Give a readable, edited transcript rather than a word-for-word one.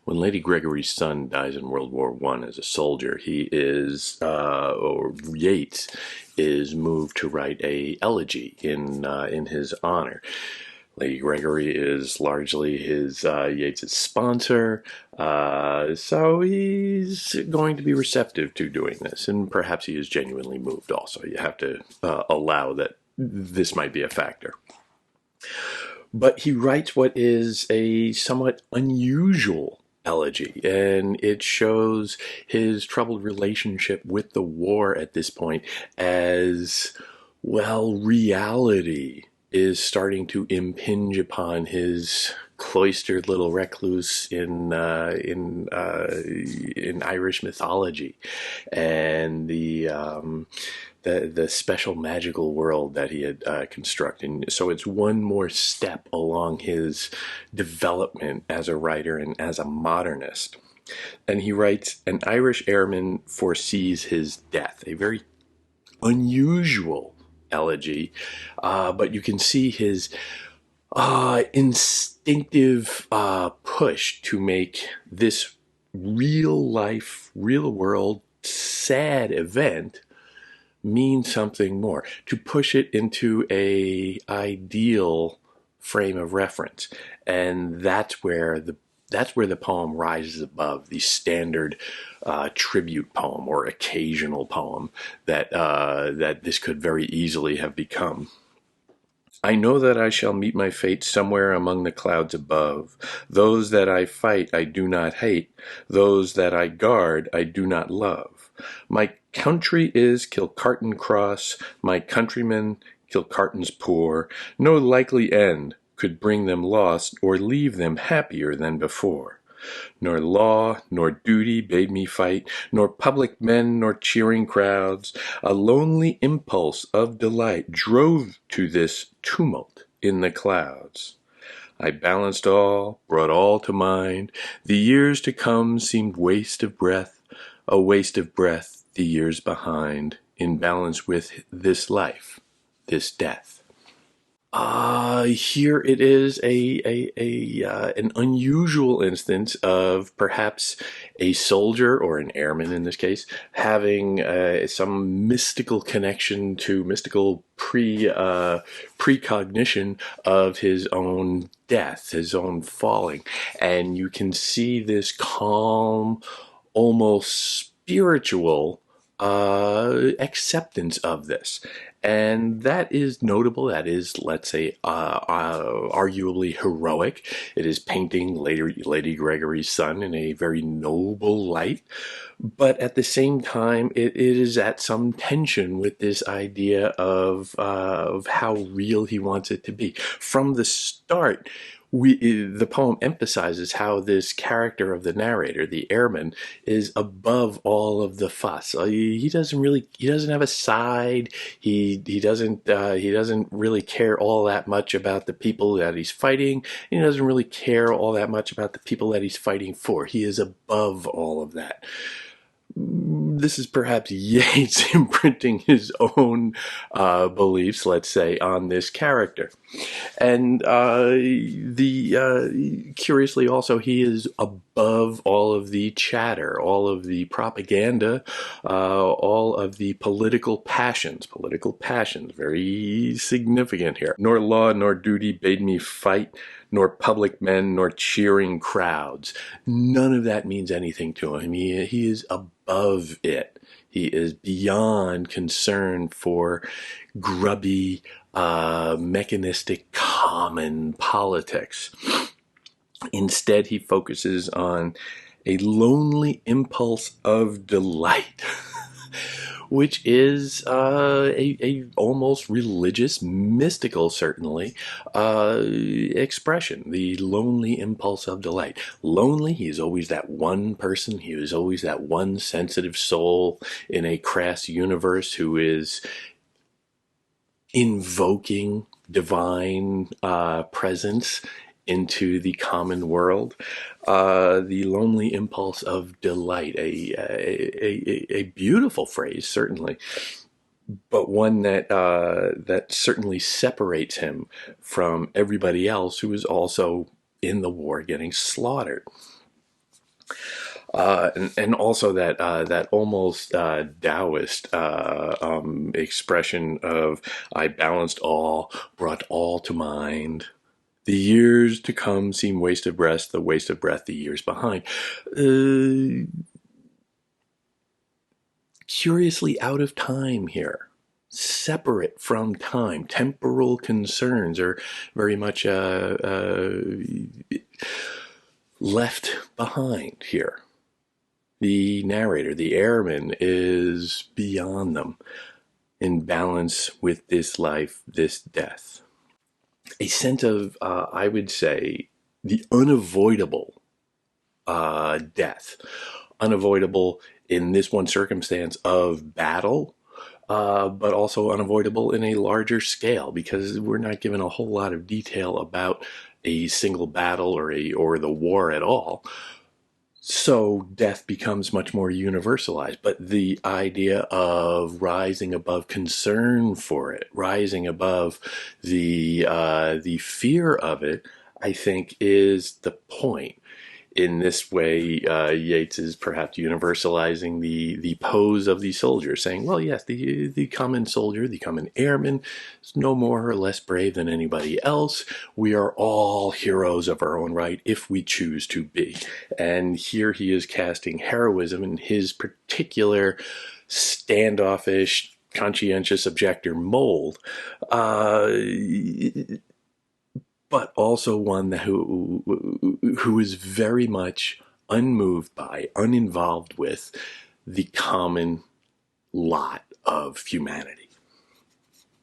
When Lady Gregory's son dies in World War I as a soldier, he is, or Yeats is moved to write a elegy in his honor. Lady Gregory is largely his Yeats's sponsor, so he's going to be receptive to doing this, and perhaps he is genuinely moved. Also, you have to allow that this might be a factor. But he writes what is a somewhat unusual elegy, and it shows his troubled relationship with the war at this point as, well, reality is starting to impinge upon his cloistered little recluse in Irish mythology, and the special magical world that he had constructed. So it's one more step along his development as a writer and as a modernist. And he writes, "An Irish airman foresees his death," a very unusual elegy, but you can see his instinctive push to make this real life, real world, sad event mean something more, to push it into a ideal frame of reference. And that's where the poem rises above the standard tribute poem or occasional poem that this could very easily have become. "I know that I shall meet my fate somewhere among the clouds above. Those that I fight I do not hate, those that I guard I do not love. My country is Kilcartan Cross, my countrymen Kilcartans poor. No likely end could bring them lost or leave them happier than before. Nor law nor duty bade me fight, nor public men nor cheering crowds. A lonely impulse of delight drove to this tumult in the clouds. I balanced all, brought all to mind. The years to come seemed waste of breath, a waste of breath the years behind, in balance with this life, this death." Here it is an unusual instance of perhaps a soldier, or an airman in this case, having some mystical connection to mystical precognition of his own death, his own falling. And you can see this calm, almost spiritual acceptance of this. And that is notable. That is, let's say, arguably heroic. It is painting Lady Gregory's son in a very noble light. But at the same time, it is at some tension with this idea of how real he wants it to be. From the start, the poem emphasizes how this character of the narrator, the airman, is above all of the fuss. He doesn't have a side. He doesn't really care all that much about the people that he's fighting. He doesn't really care all that much about the people that he's fighting for. He is above all of that. This is perhaps Yeats imprinting his own beliefs, let's say, on this character. And curiously also, he is above all of the chatter, all of the propaganda, all of the political passions, very significant here. Nor law nor duty bade me fight, nor public men, nor cheering crowds. None of that means anything to him. He is above it. He is beyond concern for grubby, mechanistic, common politics. Instead, he focuses on a lonely impulse of delight, which is a almost religious, mystical, certainly, expression. The lonely impulse of delight. Lonely, he is always that one person. He is always that one sensitive soul in a crass universe who is invoking divine presence into the common world. The lonely impulse of delight, a beautiful phrase, certainly, but one that certainly separates him from everybody else who is also in the war getting slaughtered. And also that almost Taoist expression of I balanced all, brought all to mind. The years to come seem waste of breath, the waste of breath, the years behind. Uh, Curiously out of time here, separate from time. Temporal concerns are very much left behind here. The narrator, the airman, is beyond them, in balance with this life, this death. A sense of, I would say, the unavoidable death. Unavoidable in this one circumstance of battle, but also unavoidable in a larger scale because we're not given a whole lot of detail about a single battle or the war at all. So death becomes much more universalized. But the idea of rising above concern for it, rising above the fear of it, I think is the point. In this way, Yeats is perhaps universalizing the pose of the soldier, saying, well, yes, the common soldier, the common airman, is no more or less brave than anybody else. We are all heroes of our own right if we choose to be. And here he is casting heroism in his particular standoffish, conscientious objector mold. But also one who is very much unmoved by, uninvolved with the common lot of humanity.